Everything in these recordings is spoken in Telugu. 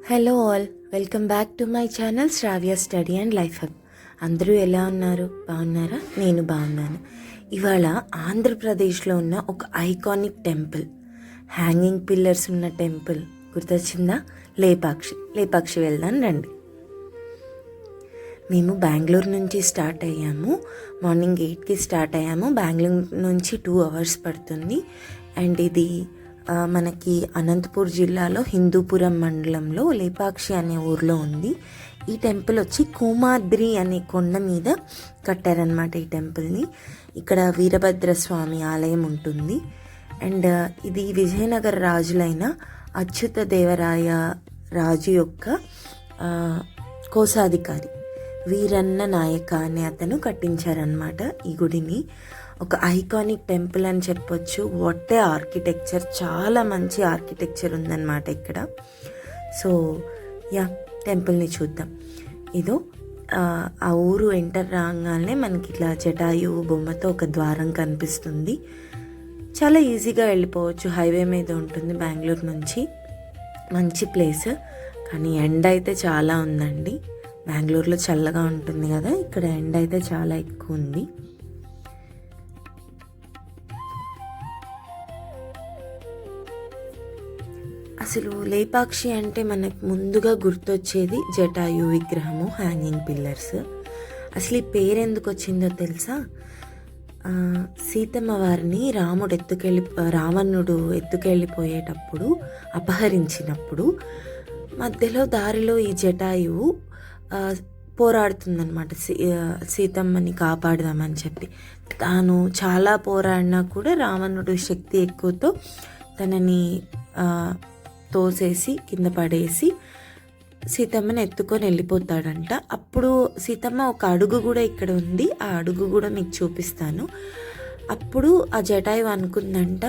Hello all, welcome back to my channel Shravya study and life hub. అందరూ ఎలా ఉన్నారు? బాగున్నారా? నేను బాగున్నాను. ఇవాళ ఆంధ్రప్రదేశ్లో ఉన్న ఒక ఐకానిక్ టెంపుల్, హ్యాంగింగ్ పిల్లర్స్ ఉన్న టెంపుల్ గుర్తొచ్చిందా? లేపాక్షి వెళ్దాం రండి. మేము బెంగళూరు నుంచి స్టార్ట్ అయ్యాము. మార్నింగ్ 8కి స్టార్ట్ అయ్యాము. బెంగళూరు నుంచి 2 hours పడుతుంది. అండ్ ఇది మనకి అనంతపూర్ జిల్లాలో హిందూపురం మండలంలో లేపాక్షి అనే ఊర్లో ఉంది. ఈ టెంపుల్ వచ్చి కోమాద్రి అనే కొండ మీద కట్టారనమాట ఈ టెంపుల్ని. ఇక్కడ వీరభద్రస్వామి ఆలయం ఉంటుంది. అండ్ ఇది విజయనగర రాజులైన అచ్యుత దేవరాయ రాజు యొక్క కోశాధికారి వీరన్న నాయక అనే అతను కట్టించారనమాట ఈ గుడిని. ఒక ఐకానిక్ టెంపుల్ అని చెప్పొచ్చు. వాట్ ఏ ఆర్కిటెక్చర్, చాలా మంచి ఆర్కిటెక్చర్ ఉందన్నమాట ఇక్కడ. సో టెంపుల్ని చూద్దాం. ఇదో ఆ ఊరు ఎంటర్ రాగానే మనకి ఇట్లా జటాయువు బొమ్మతో ఒక ద్వారం కనిపిస్తుంది. చాలా ఈజీగా వెళ్ళిపోవచ్చు, హైవే మీద ఉంటుంది బెంగళూరు నుంచి. మంచి ప్లేస్, కానీ ఎండ అయితే చాలా ఉందండి. బెంగళూరులో చల్లగా ఉంటుంది కదా, ఇక్కడ ఎండ అయితే చాలా ఎక్కువ ఉంది. అసలు లేపాక్షి అంటే మనకు ముందుగా గుర్తొచ్చేది జటాయు విగ్రహము, హ్యాంగింగ్ పిల్లర్స్. అసలు ఈ పేరు ఎందుకు వచ్చిందో తెలుసా? సీతమ్మ వారిని రావణుడు ఎత్తుకెళ్ళిపోయేటప్పుడు, అపహరించినప్పుడు మధ్యలో దారిలో ఈ జటాయువు పోరాడుతుందన్నమాట సీతమ్మని కాపాడదామని చెప్పి. తాను చాలా పోరాడినా కూడా రావణుడు శక్తి ఎక్కువతో తనని తోసేసి కింద పడేసి సీతమ్మని ఎత్తుకొని వెళ్ళిపోతాడంట. అప్పుడు సీతమ్మ ఒక అడుగు కూడా ఇక్కడ ఉంది, ఆ అడుగు కూడా మీకు చూపిస్తాను. అప్పుడు ఆ జటాయు అనుకుందంట,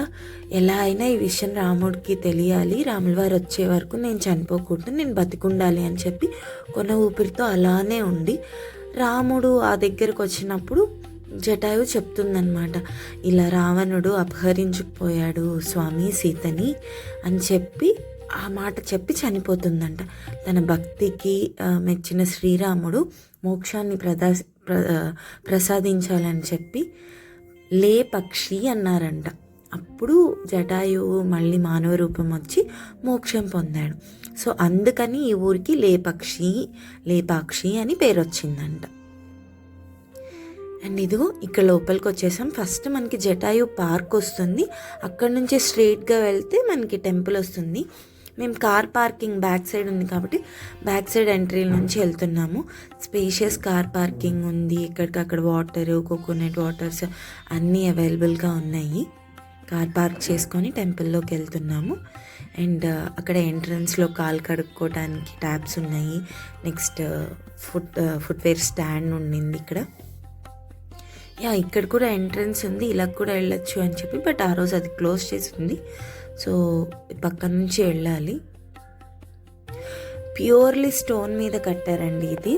ఎలా అయినా ఈ విషయం రాముడికి తెలియాలి, రాముల వారు వచ్చే వరకు నేను చనిపోకూడదు, నేను బతికుండాలి అని చెప్పి కొన ఊపిరితో అలానే ఉండి రాముడు ఆ దగ్గరకు వచ్చినప్పుడు జటాయు చెప్తుందనమాట, ఇలా రావణుడు అపహరించుకుపోయాడు స్వామి సీతని అని చెప్పి ఆ మాట చెప్పి చనిపోతుందంట. తన భక్తికి మెచ్చిన శ్రీరాముడు మోక్షాన్ని ప్రసాదించాలని చెప్పి లేపక్షి అన్నారంట. అప్పుడు జటాయువు మళ్ళీ మానవ రూపం వచ్చి మోక్షం పొందాడు. సో అందుకని ఈ ఊరికి లేపాక్షి అని పేరు వచ్చిందంట. అండ్ ఇదిగో ఇక్కడ లోపలికి వచ్చేసాం. ఫస్ట్ మనకి జటాయు పార్క్ వస్తుంది, అక్కడ నుంచి స్ట్రైట్గా వెళ్తే మనకి టెంపుల్ వస్తుంది. మేము కార్ పార్కింగ్ బ్యాక్ సైడ్ ఉంది కాబట్టి బ్యాక్ సైడ్ ఎంట్రీ నుంచి వెళ్తున్నాము. స్పేషియస్ కార్ పార్కింగ్ ఉంది, ఎక్కడికక్కడ వాటర్, కోకోనట్ వాటర్స్ అన్నీ అవైలబుల్గా ఉన్నాయి. కార్ పార్క్ చేసుకొని టెంపుల్లోకి వెళ్తున్నాము. అండ్ అక్కడ ఎంట్రన్స్లో కాలు కడుక్కోవడానికి ట్యాబ్స్ ఉన్నాయి. నెక్స్ట్ ఫుట్వేర్ స్టాండ్ ఉండింది ఇక్కడ. ఇక్కడ కూడా ఎంట్రన్స్ ఉంది, ఇలా కూడా వెళ్ళొచ్చు అని చెప్పి, బట్ ఆ రోజు అది క్లోజ్ చేసింది. సో పక్క నుంచి వెళ్ళాలి. ప్యూర్లీ స్టోన్ మీద కట్టారండి ఇది.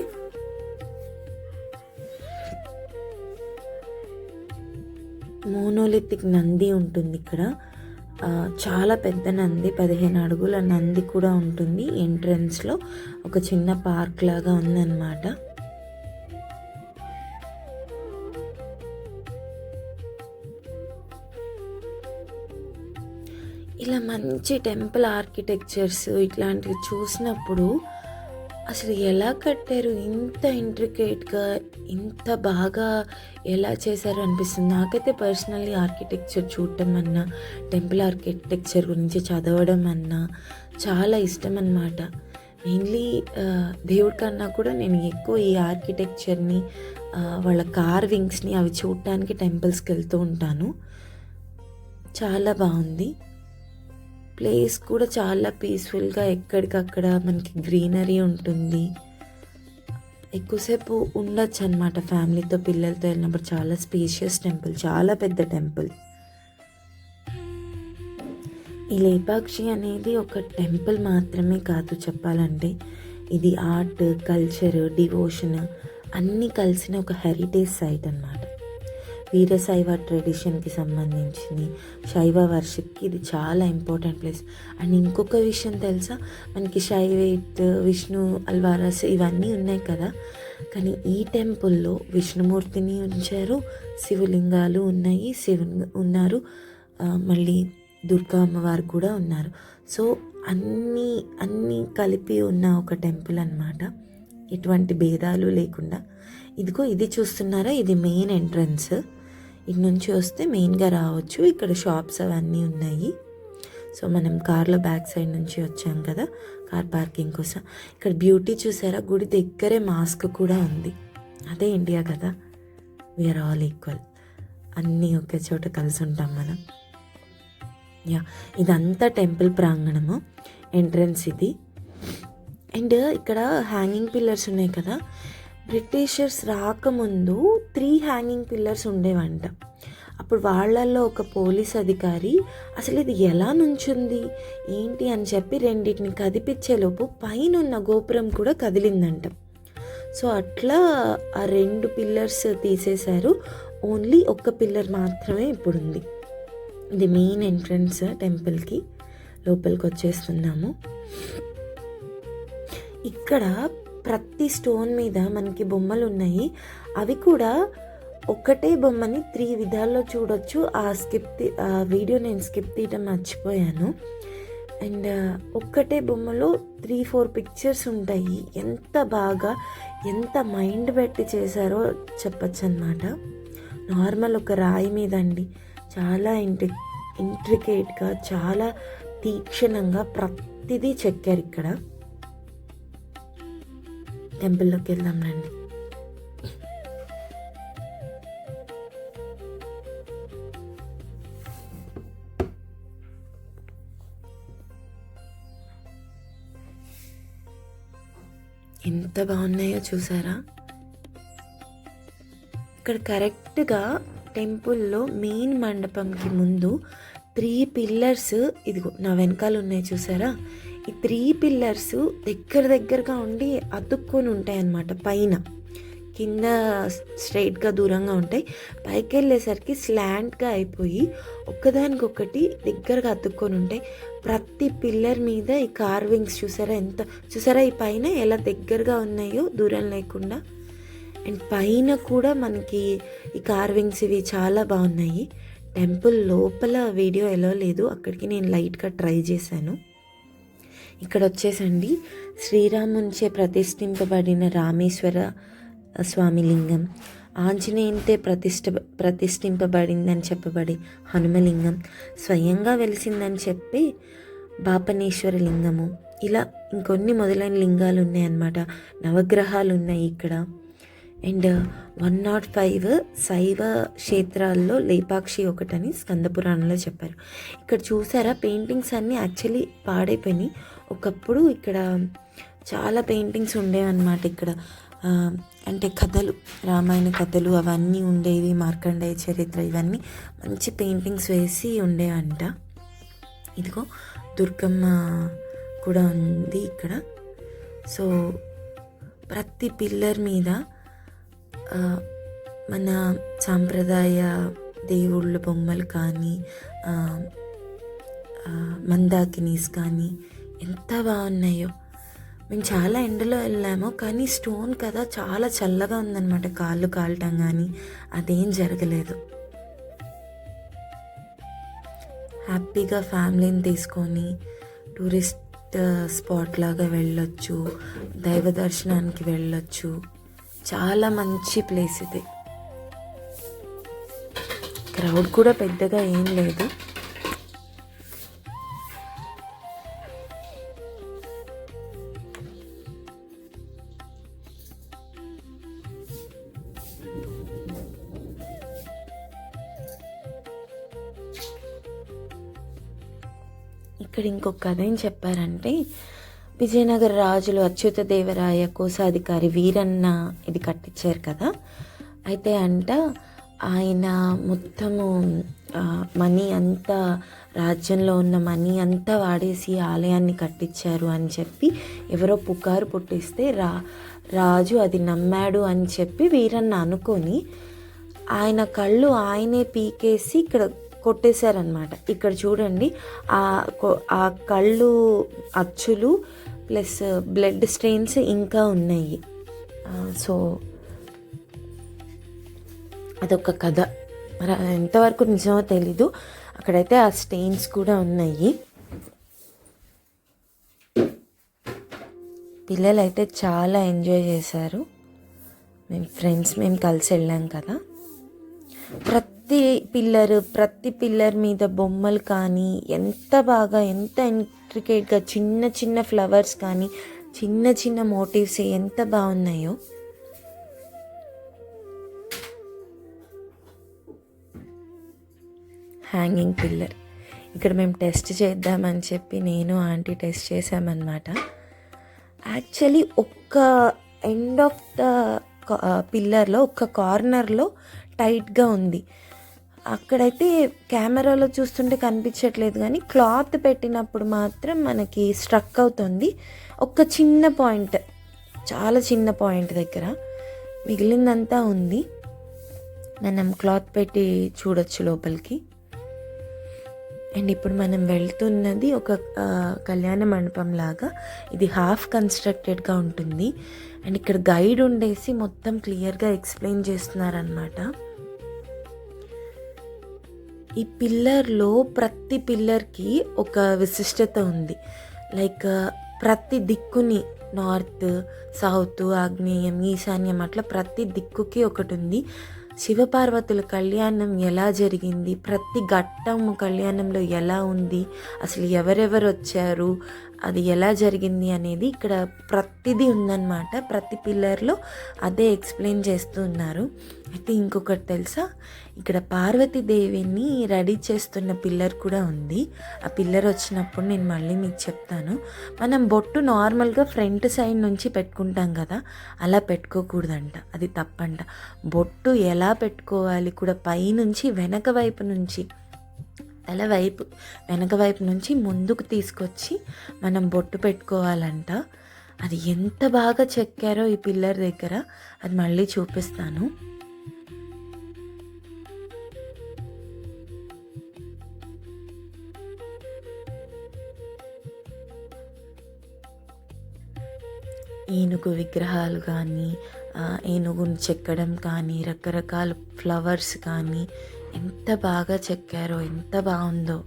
మోనోలిథిక్ నంది ఉంటుంది ఇక్కడ, చాలా పెద్ద నంది, 15 అడుగుల నంది కూడా ఉంటుంది. ఎంట్రన్స్లో ఒక చిన్న పార్క్ లాగా ఉందన్నమాట. ఇలా మంచి టెంపుల్ ఆర్కిటెక్చర్స్ ఇట్లాంటివి చూసినప్పుడు అసలు ఎలా కట్టారు, ఇంత ఇంట్రికేట్గా, ఇంత బాగా ఎలా చేశారు అనిపిస్తుంది. నాకైతే పర్సనల్లీ ఆర్కిటెక్చర్ చూడటం అన్నా, టెంపుల్ ఆర్కిటెక్చర్ గురించి చదవడం అన్నా చాలా ఇష్టం అన్నమాట. మెయిన్లీ దేవుడి కన్నా కూడా నేను ఎక్కువ ఈ ఆర్కిటెక్చర్ని, వాళ్ళ కార్వింగ్స్ని అవి చూడటానికి టెంపుల్స్కి వెళ్తూ ఉంటాను. చాలా బాగుంది. ప్లేస్ కూడా చాలా పీస్ఫుల్గా, ఎక్కడికక్కడ మనకి గ్రీనరీ ఉంటుంది. ఎక్కువసేపు ఉండొచ్చు అనమాట ఫ్యామిలీతో, పిల్లలతో వెళ్ళినప్పుడు. చాలా స్పేషియస్ టెంపుల్, చాలా పెద్ద టెంపుల్. ఈ లేపాక్షి అనేది ఒక టెంపుల్ మాత్రమే కాదు చెప్పాలంటే, ఇది ఆర్ట్, కల్చర్, డివోషన్ అన్నీ కలిసిన ఒక హెరిటేజ్ సైట్ అన్నమాట. వీరశైవ ట్రెడిషన్కి సంబంధించింది, శైవ వర్షిప్కి ఇది చాలా ఇంపార్టెంట్ ప్లేస్. అండ్ ఇంకొక విషయం తెలుసా, మనకి శైవేట్, విష్ణు అల్వారస్ ఇవన్నీ ఉన్నాయి కదా, కానీ ఈ టెంపుల్లో విష్ణుమూర్తిని ఉంచారు, శివలింగాలు ఉన్నాయి, శివుని ఉన్నారు, మళ్ళీ దుర్గా అమ్మవారు కూడా ఉన్నారు. సో అన్నీ కలిపి ఉన్న ఒక టెంపుల్ అన్నమాట, ఎటువంటి భేదాలు లేకుండా. ఇదిగో ఇది చూస్తున్నారా, ఇది మెయిన్ ఎంట్రన్స్. ఇటు నుంచి వస్తే మెయిన్గా రావచ్చు. ఇక్కడ షాప్స్ అవన్నీ ఉన్నాయి. సో మనం కార్లో బ్యాక్ సైడ్ నుంచి వచ్చాం కదా కార్ పార్కింగ్ కోసం. ఇక్కడ బ్యూటీ చూసారా, గుడి దగ్గరే మాస్క్ కూడా ఉంది. అదే ఇండియా కదా, వీఆర్ ఆల్ ఈక్వల్, అన్నీ ఒకే చోట కలిసి ఉంటాం మనం. ఇదంతా టెంపుల్ ప్రాంగణము, ఎంట్రన్స్ ఇది. అండ్ ఇక్కడ హ్యాంగింగ్ పిల్లర్స్ ఉన్నాయి కదా, బ్రిటిషర్స్ రాకముందు 3 హ్యాంగింగ్ పిల్లర్స్ ఉండేవంట. అప్పుడు వాళ్ళల్లో ఒక పోలీస్ అధికారి అసలు ఇది ఎలా నుంచుంది ఏంటి అని చెప్పి రెండింటిని కదిపించేలోపు పైన ఉన్న గోపురం కూడా కదిలిందంట. సో అట్లా ఆ 2 పిల్లర్స్ తీసేశారు, ఓన్లీ ఒక్క పిల్లర్ మాత్రమే ఇప్పుడు ఉంది. ఇది మెయిన్ ఎంట్రన్స్ టెంపుల్కి. లోపలికి వచ్చేస్తున్నాము. ఇక్కడ ప్రతి స్టోన్ మీద మనకి బొమ్మలు ఉన్నాయి. అవి కూడా ఒకటే బొమ్మని 3 విధాల్లో చూడొచ్చు. ఆ వీడియో నేను స్కిప్ తీయటం మర్చిపోయాను. అండ్ ఒక్కటే బొమ్మలో 3-4 పిక్చర్స్ ఉంటాయి. ఎంత బాగా, ఎంత మైండ్ పెట్టి చేశారో చెప్పచ్చు అన్నమాట. నార్మల్ ఒక రాయి మీద అండి, చాలా ఇంట్రికేట్గా, చాలా తీక్షణంగా ప్రతిదీ చెక్కారు ఇక్కడ. టెంపుల్లోకి వెళ్దాం రండి. ఎంత బాగున్నాయో చూసారా. ఇక్కడ కరెక్ట్గా టెంపుల్లో మెయిన్ మండపంకి ముందు 3 పిల్లర్స్, ఇదిగో నా వెనకాల ఉన్నాయి చూసారా, ఈ 3 పిల్లర్స్ దగ్గరగా ఉండి అతుక్కొని ఉంటాయి అన్నమాట. పైన కింద స్ట్రైట్గా దూరంగా ఉంటాయి, పైకి వెళ్ళేసరికి స్లాంట్గా అయిపోయి ఒక్కదానికొకటి దగ్గరగా అతుక్కొని ఉంటాయి. ప్రతి పిల్లర్ మీద ఈ కార్వింగ్స్ చూసారా ఈ పైన ఎలా దగ్గరగా ఉన్నాయో దూరం లేకుండా. అండ్ పైన కూడా మనకి ఈ కార్వింగ్స్ ఇవి చాలా బాగున్నాయి. టెంపుల్ లోపల వీడియో ఎలా లేదు, అక్కడికి నేను లైట్గా ట్రై చేశాను. ఇక్కడ వచ్చేసండి శ్రీరామునిచే ప్రతిష్ఠింపబడిన రామేశ్వర స్వామి లింగం, ఆంజనేయునితో ప్రతిష్ఠింపబడిందని చెప్పబడి హనుమలింగం, స్వయంగా వెలిసిందని చెప్పి బాపనేశ్వర లింగము, ఇలా ఇంకొన్ని మొదలైన లింగాలు ఉన్నాయన్నమాట. నవగ్రహాలు ఉన్నాయి ఇక్కడ. అండ్ 105 శైవ క్షేత్రాల్లో లేపాక్షి ఒకటని స్కందపురాణంలో చెప్పారు. ఇక్కడ చూసారా పెయింటింగ్స్ అన్నీ యాక్చువల్లీ పాడైపోయినాయి. ఒకప్పుడు ఇక్కడ చాలా పెయింటింగ్స్ ఉండేవన్నమాట. ఇక్కడ అంటే కథలు, రామాయణ కథలు అవన్నీ ఉండేవి, మార్కండేయ చరిత్ర, ఇవన్నీ మంచి పెయింటింగ్స్ వేసి ఉండేవంట. ఇదిగో దుర్గమ్మ కూడా ఉంది ఇక్కడ. సో ప్రతి పిల్లర్ మీద మన సాంప్రదాయ దేవుళ్ళ బొమ్మలు కానీ, మందాకినీస్ కానీ ఎంత బాగున్నాయో. మేము చాలా ఎండలో వెళ్ళాము, కానీ స్టోన్ కదా చాలా చల్లగా ఉందన్నమాట. కాళ్ళు కాలటం కానీ అదేం జరగలేదు. హ్యాపీగా ఫ్యామిలీని తీసుకొని టూరిస్ట్ స్పాట్ లాగా వెళ్ళొచ్చు, దైవ దర్శనానికి వెళ్ళొచ్చు. చాలా మంచి ప్లేస్ ఇది. క్రౌడ్ కూడా పెద్దగా ఏం లేదు. ఇక్కడ ఇంకొక కథ ఏం చెప్పారంటే, విజయనగర రాజులు అచ్యుతదేవరాయ కోశాధికారి వీరన్న ఇది కట్టించారు కదా. అయితే ఆయన మొత్తము మనీ అంతా, రాజ్యంలో ఉన్న మనీ అంతా వాడేసి ఆలయాన్ని కట్టించారు అని చెప్పి ఎవరో పుకారు పుట్టిస్తే రాజు అది నమ్మాడు అని చెప్పి వీరన్న అనుకొని ఆయన కళ్ళు ఆయనే పీకేసి ఇక్కడ కొట్టేశారనమాట. ఇక్కడ చూడండి ఆ కళ్ళు అచ్చులు ప్లస్ బ్లడ్ స్టెయిన్స్ ఇంకా ఉన్నాయి. సో అదొక కథ. మరి ఎంతవరకు నిజమో తెలీదు. అక్కడైతే ఆ స్టెయిన్స్ కూడా ఉన్నాయి. పిల్లలైతే చాలా ఎంజాయ్ చేశారు. మేము కలిసి వెళ్ళాం కదా. ప్రతి పిల్లర్ మీద బొమ్మలు కానీ ఎంత ఇంట్రికేట్గా చిన్న చిన్న ఫ్లవర్స్ కానీ చిన్న చిన్న మోటివ్స్ ఎంత బాగున్నాయో. హ్యాంగింగ్ పిల్లర్ ఇక్కడ మేము టెస్ట్ చేద్దామని చెప్పి నేను ఆంటీ టెస్ట్ చేసామన్నమాట. యాక్చువల్లీ ఒక్క ఎండ్ ఆఫ్ ద పిల్లర్లో ఒక్క కార్నర్లో టైట్గా ఉంది. అక్కడైతే కెమెరాలో చూస్తుంటే కనిపించట్లేదు, కానీ క్లాత్ పెట్టినప్పుడు మాత్రం మనకి స్ట్రక్ అవుతుంది. ఒక చిన్న పాయింట్, చాలా చిన్న పాయింట్ దగ్గర, మిగిలిందంతా ఉంది. మనం క్లాత్ పెట్టి చూడొచ్చు లోపలికి. అండ్ ఇప్పుడు మనం వెళ్తున్నది ఒక కళ్యాణ మండపం లాగా. ఇది హాఫ్ కన్స్ట్రక్టెడ్గా ఉంటుంది. అండ్ ఇక్కడ గైడ్ ఉండేసి మొత్తం క్లియర్గా ఎక్స్ప్లెయిన్ చేస్తున్నారనమాట. ఈ పిల్లర్లో ప్రతి పిల్లర్కి ఒక విశిష్టత ఉంది. లైక్ ప్రతి దిక్కుని నార్త్, సౌత్, ఆగ్నేయం, ఈశాన్యం అట్లా ప్రతి దిక్కుకి ఒకటి ఉంది. శివపార్వతుల కళ్యాణం ఎలా జరిగింది, ప్రతి ఘట్టము కళ్యాణంలో ఎలా ఉంది, అసలు ఎవరెవరు వచ్చారు, అది ఎలా జరిగింది అనేది ఇక్కడ ప్రతిదీ ఉందన్నమాట. ప్రతి పిల్లర్లో అదే ఎక్స్ప్లెయిన్ చేస్తూ ఉన్నారు. అయితే ఇంకొకటి తెలుసా, ఇక్కడ పార్వతీదేవిని రెడీ చేస్తున్న పిల్లర్ కూడా ఉంది. ఆ పిల్లర్ వచ్చినప్పుడు నేను మళ్ళీ మీకు చెప్తాను. మనం బొట్టు నార్మల్గా ఫ్రంట్ సైడ్ నుంచి పెట్టుకుంటాం కదా, అలా పెట్టుకోకూడదంట, అది తప్పంట. బొట్టు ఎలా పెట్టుకోవాలి కూడా పైనుంచి వెనక వైపు నుంచి, తల వైపు వెనక వైపు నుంచి ముందుకు తీసుకొచ్చి మనం బొట్టు పెట్టుకోవాలంట. అది ఎంత బాగా చెక్కారో ఈ పిల్లర్ దగ్గర, అది మళ్ళీ చూపిస్తాను. ఏనుగు విగ్రహాలు కానీ, ఏనుగుని చెక్కడం కానీ, రకరకాల ఫ్లవర్స్ కానీ ఎంత బాగా చెక్కారో, ఎంత బాగుందో.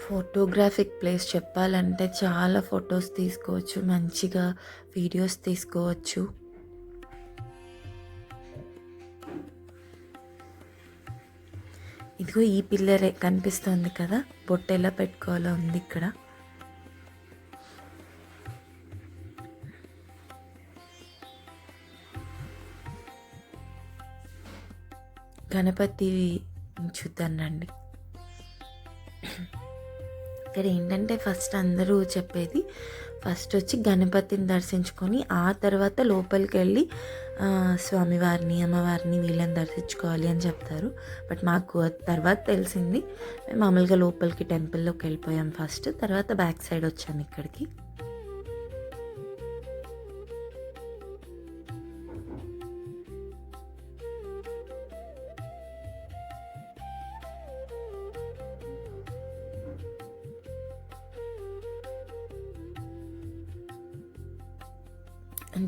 ఫోటోగ్రాఫిక్ ప్లేస్ చెప్పాలంటే చాలా ఫొటోస్ తీసుకోవచ్చు, మంచిగా వీడియోస్ తీసుకోవచ్చు. ఇదిగో ఈ పిల్లరే కనిపిస్తుంది కదా, బొట్టు ఎలా పెట్టుకోవాలో ఉంది ఇక్కడ. గణపతి చూద్దాం రండి. ఇక్కడ ఏంటంటే ఫస్ట్ అందరూ చెప్పేది, ఫస్ట్ వచ్చి గణపతిని దర్శించుకొని ఆ తర్వాత లోపలికి వెళ్ళి స్వామివారిని, అమ్మవారిని వీళ్ళని దర్శించుకోవాలి అని చెప్తారు. బట్ మాకు తర్వాత తెలిసింది, మేము మామూలుగా లోపలికి టెంపుల్లోకి వెళ్ళిపోయాం ఫస్ట్, తర్వాత బ్యాక్ సైడ్ వచ్చాము ఇక్కడికి.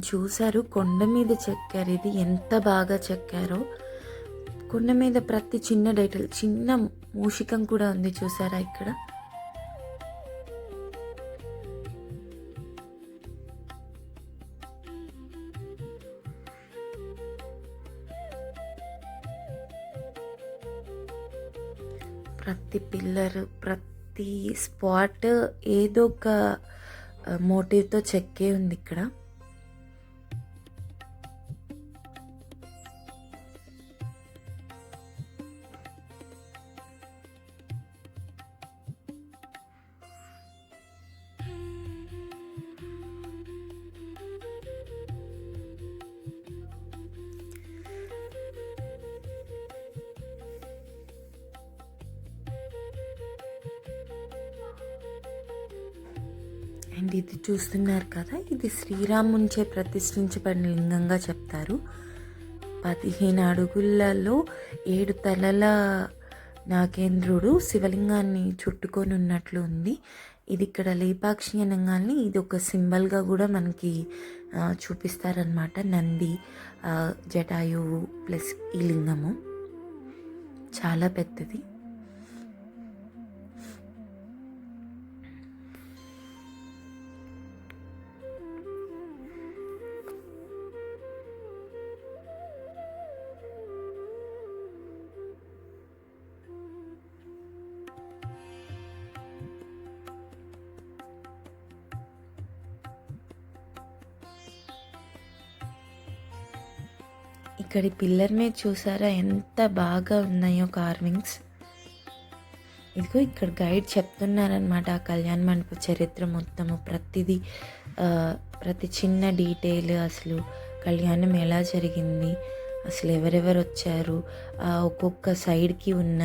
చూశారు, కొండ మీద చెక్కారు. ఇది ఎంత బాగా చెక్కారో. కొండ మీద ప్రతి చిన్న డీటెయిల్, చిన్న మూషికం కూడా ఉంది చూసారా ఇక్కడ. ప్రతి పిల్లర్, ప్రతి స్పాట్ ఏదో ఒక మోటివ్తో చెక్కే ఉంది ఇక్కడ. అండ్ ఇది చూస్తున్నారు కదా, ఇది శ్రీరామునిచే ప్రతిష్ఠించబడిన లింగంగా చెప్తారు. 15 అడుగులలో 7 తలల నాగేంద్రుడు శివలింగాన్ని చుట్టుకొని ఉన్నట్లు ఉంది. ఇది ఇక్కడ లేపాక్షి అనగానే ఇది ఒక సింబల్గా కూడా మనకి చూపిస్తారనమాట. నంది, జటాయువు ప్లస్ ఈ లింగము చాలా పెద్దది. ఇక్కడి పిల్లర్ మీద చూసారా ఎంత బాగా ఉన్నాయో కార్వింగ్స్. ఇదిగో ఇక్కడ గైడ్ చెప్తున్నారనమాట ఆ కళ్యాణ మండప చరిత్ర మొత్తము, ప్రతి చిన్న డీటెయిల్, అసలు కళ్యాణం ఎలా జరిగింది, అసలు ఎవరెవరు వచ్చారు, ఒక్కొక్క సైడ్కి ఉన్న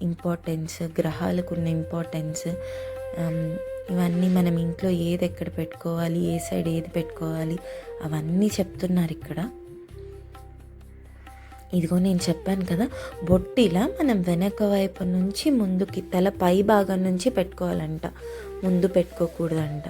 ఇంపార్టెన్స్, గ్రహాలకు ఉన్న ఇంపార్టెన్స్, ఇవన్నీ మనం ఇంట్లో ఏది ఎక్కడ పెట్టుకోవాలి, ఏ సైడ్ ఏది పెట్టుకోవాలి, అవన్నీ చెప్తున్నారు ఇక్కడ. ఇదిగో నేను చెప్పాను కదా, బొట్టిలా మనం వెనక వైపు నుంచి ముందుకి తల పై భాగం నుంచి పెట్టుకోవాలంట, ముందు పెట్టుకోకూడదంట.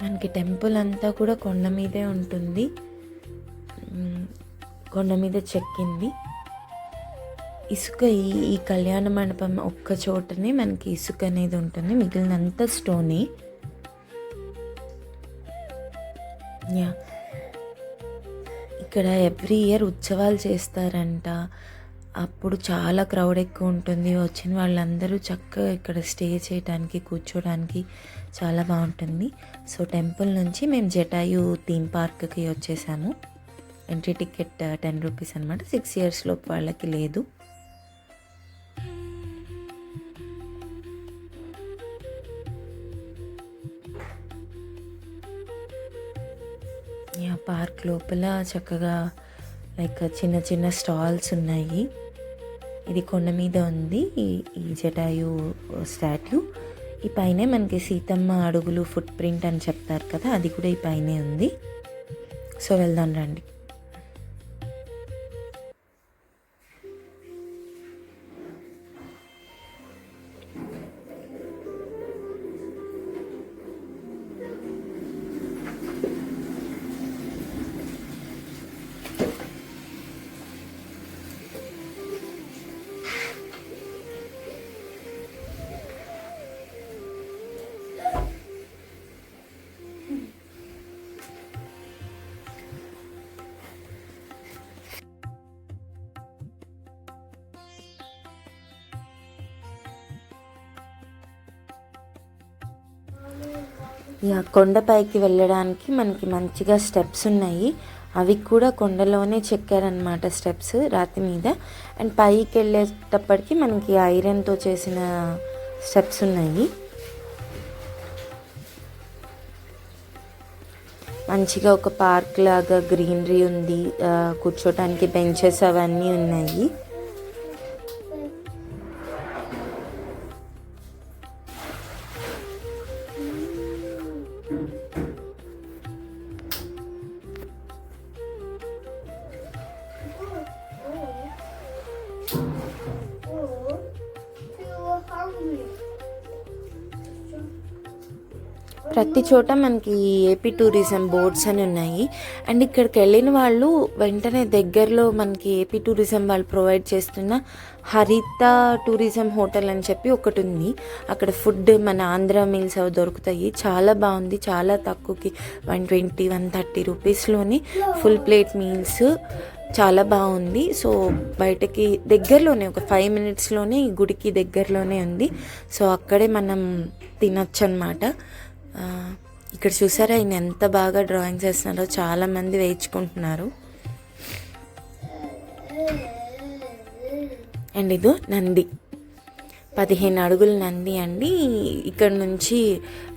మనకి టెంపుల్ అంతా కూడా కొండ మీదే ఉంటుంది, కొండ మీద చెక్కింది. ఇసుక ఈ కళ్యాణ మండపం ఒక్క చోటనే మనకి ఇసుక అనేది ఉంటుంది, మిగిలినంత స్టోనే. ఇక్కడ ఎవ్రీ ఇయర్ ఉత్సవాలు చేస్తారంట, అప్పుడు చాలా క్రౌడ్ ఎక్కువ ఉంటుంది. వచ్చిన వాళ్ళందరూ చక్కగా ఇక్కడ స్టే చేయడానికి, కూర్చోడానికి చాలా బాగుంటుంది. సో టెంపుల్ నుంచి మేము జటాయు థీమ్ పార్క్కి వచ్చేసాము. ఎంట్రీ టికెట్ 10 రూపీస్ అనమాట. 6 years లోపు వాళ్ళకి లేదు. పార్క్ లోపల చక్కగా లైక్ చిన్న చిన్న స్టాల్స్ ఉన్నాయి. ఇది కొండ మీద ఉంది ఈ జటాయు స్టాట్యూ. ఈ పైనే మనకి సీతమ్మ అడుగులు ఫుట్ ప్రింట్ అని చెప్తారు కదా, అది కూడా ఈ పైనే ఉంది. సో వెళ్దాం రండి. కొండపైకి వెళ్ళడానికి మనకి మంచిగా స్టెప్స్ ఉన్నాయి. అవి కూడా కొండలోనే చెక్కారనమాట స్టెప్స్ రాతి మీద. అండ్ పైకి వెళ్ళేటప్పటికి మనకి ఐరన్తో చేసిన స్టెప్స్ ఉన్నాయి. మంచిగా ఒక పార్క్ లాగా గ్రీనరీ ఉంది, కూర్చోటానికి బెంచెస్ అవన్నీ ఉన్నాయి. ప్రతి చోట మనకి ఏపీ టూరిజం బోర్డ్స్ అని ఉన్నాయి. అండ్ ఇక్కడికి వెళ్ళిన వాళ్ళు వెంటనే దగ్గరలో మనకి ఏపీ టూరిజం వాళ్ళు ప్రొవైడ్ చేస్తున్న హరిత టూరిజం హోటల్ అని చెప్పి ఒకటి ఉంది. అక్కడ ఫుడ్ మన ఆంధ్ర మీల్స్ అవి దొరుకుతాయి. చాలా బాగుంది, చాలా తక్కువకి 120, 130 రూపీస్లోని ఫుల్ ప్లేట్ మీల్స్ చాలా బాగుంది. సో బయటకి దగ్గరలోనే ఒక 5 minutesలోనే ఈ గుడికి దగ్గరలోనే ఉంది. సో అక్కడే మనం తినొచ్చు అన్నమాట. ఇక్కడ చూసారా ఆయన ఎంత బాగా డ్రాయింగ్స్ వేస్తున్నారో, చాలామంది వేయించుకుంటున్నారు. అండ్ ఇదో నంది 15 అడుగుల నంది అండి. ఇక్కడ నుంచి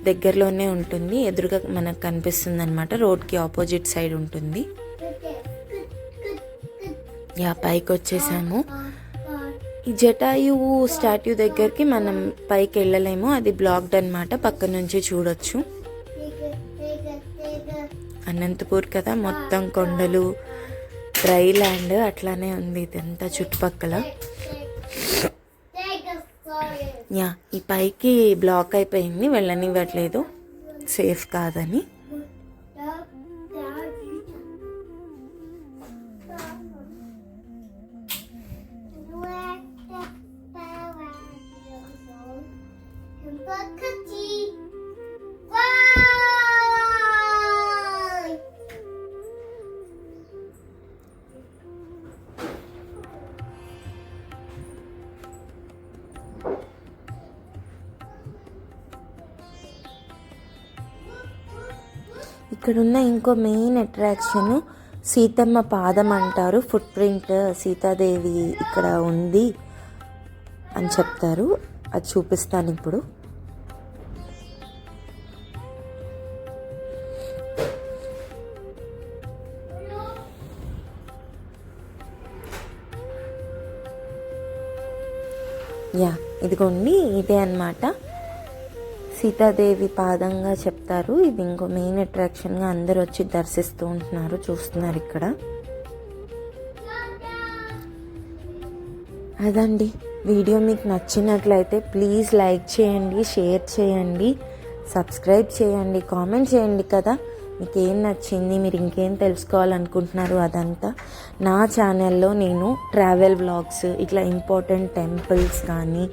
దగ్గరలోనే ఉంటుంది, ఎదురుగా మనకు కనిపిస్తుంది అనమాట. రోడ్కి ఆపోజిట్ సైడ్ ఉంటుంది. పైకి వచ్చేసాము. ఈ జటాయువు స్టాట్యూ దగ్గరికి మనం పైకి వెళ్ళలేము, అది బ్లాక్డ్ అనమాట. పక్క నుంచి చూడొచ్చు. అనంతపూర్ కదా, మొత్తం కొండలు, డ్రై ల్యాండ్ అట్లానే ఉంది ఇదంతా చుట్టుపక్కల. ఈ పైకి బ్లాక్ అయిపోయింది, వెళ్ళనివ్వట్లేదు, సేఫ్ కాదని. ఇక్కడున్న ఇంకో మెయిన్ అట్రాక్షన్ సీతమ్మ పాదం అంటారు. ఫుట్ ప్రింట్ సీతాదేవి ఇక్కడ ఉంది అని చెప్తారు. అది చూపిస్తాను ఇప్పుడు. ఇదిగోండి, ఇదే అన్నమాట సీతాదేవి పాదంగా చెప్తారు. ఇది ఇంకో మెయిన్ అట్రాక్షన్గా అందరు వచ్చి దర్శిస్తూ ఉంటున్నారు, చూస్తున్నారు ఇక్కడ. అదండి, వీడియో మీకు నచ్చినట్లయితే ప్లీజ్ లైక్ చేయండి, షేర్ చేయండి, సబ్స్క్రైబ్ చేయండి, కామెంట్ చేయండి కదా మీకు ఏం నచ్చింది, మీరు ఇంకేం తెలుసుకోవాలనుకుంటున్నారు. అదంతా నా ఛానల్లో నేను ట్రావెల్ వ్లాగ్స్, ఇట్లా ఇంపార్టెంట్ టెంపుల్స్ కానీ,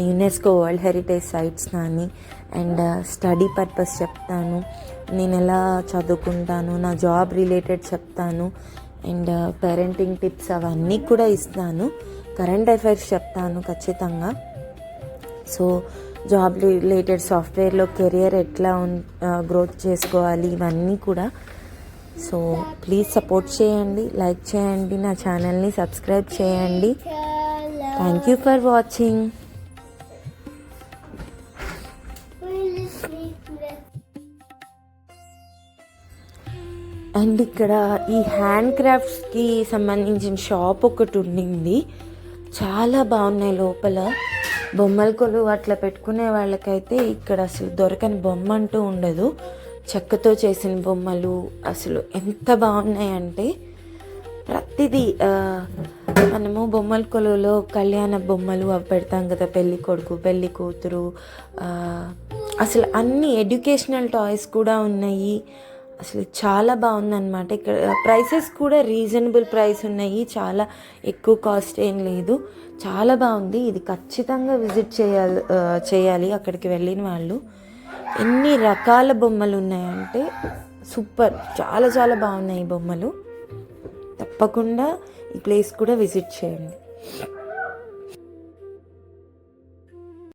యునెస్కో వరల్డ్ హెరిటేజ్ సైట్స్ కానీ, అండ్ స్టడీ పర్పస్ చెప్తాను, నేను ఎలా చదువుకుంటాను, నా జాబ్ రిలేటెడ్ చెప్తాను, అండ్ పేరెంటింగ్ టిప్స్ అవన్నీ కూడా ఇస్తాను. కరెంట్ అఫైర్స్ చెప్తాను ఖచ్చితంగా. సో జాబ్ రిలేటెడ్, సాఫ్ట్వేర్లో కెరియర్ ఎట్లా గ్రోత్ చేసుకోవాలి, ఇవన్నీ కూడా. సో ప్లీజ్ సపోర్ట్ చేయండి, లైక్ చేయండి, నా ఛానల్ని సబ్స్క్రైబ్ చేయండి. Thank you for watching. And ఇక్కడ ఈ హ్యాండ్ క్రాఫ్ట్స్కి సంబంధించిన షాప్ ఒకటి ఉండింది, చాలా బాగున్నాయి. లోపల బొమ్మల కొలువు అట్లా పెట్టుకునే వాళ్ళకైతే ఇక్కడ అసలు దొరకని బొమ్మ అంటూ ఉండదు. చెక్కతో చేసిన బొమ్మలు అసలు ఎంత బాగున్నాయంటే ప్రతిదీ. మనము బొమ్మల కొలువులో కళ్యాణ బొమ్మలు అవి పెడతాం కదా, పెళ్ళి కొడుకు, పెళ్ళి కూతురు, అసలు అన్ని ఎడ్యుకేషనల్ టాయ్స్ కూడా ఉన్నాయి. అసలు చాలా బాగుందన్నమాట. ఇక్కడ ప్రైసెస్ కూడా రీజనబుల్ ప్రైస్ ఉన్నాయి, చాలా ఎక్కువ కాస్ట్ ఏం లేదు. చాలా బాగుంది. ఇది ఖచ్చితంగా విజిట్ చేయాలి అక్కడికి వెళ్ళిన వాళ్ళు. ఎన్ని రకాల బొమ్మలు ఉన్నాయంటే సూపర్, చాలా చాలా బాగున్నాయి ఈ బొమ్మలు. తప్పకుండా ఈ ప్లేస్ కూడా విజిట్ చేయండి.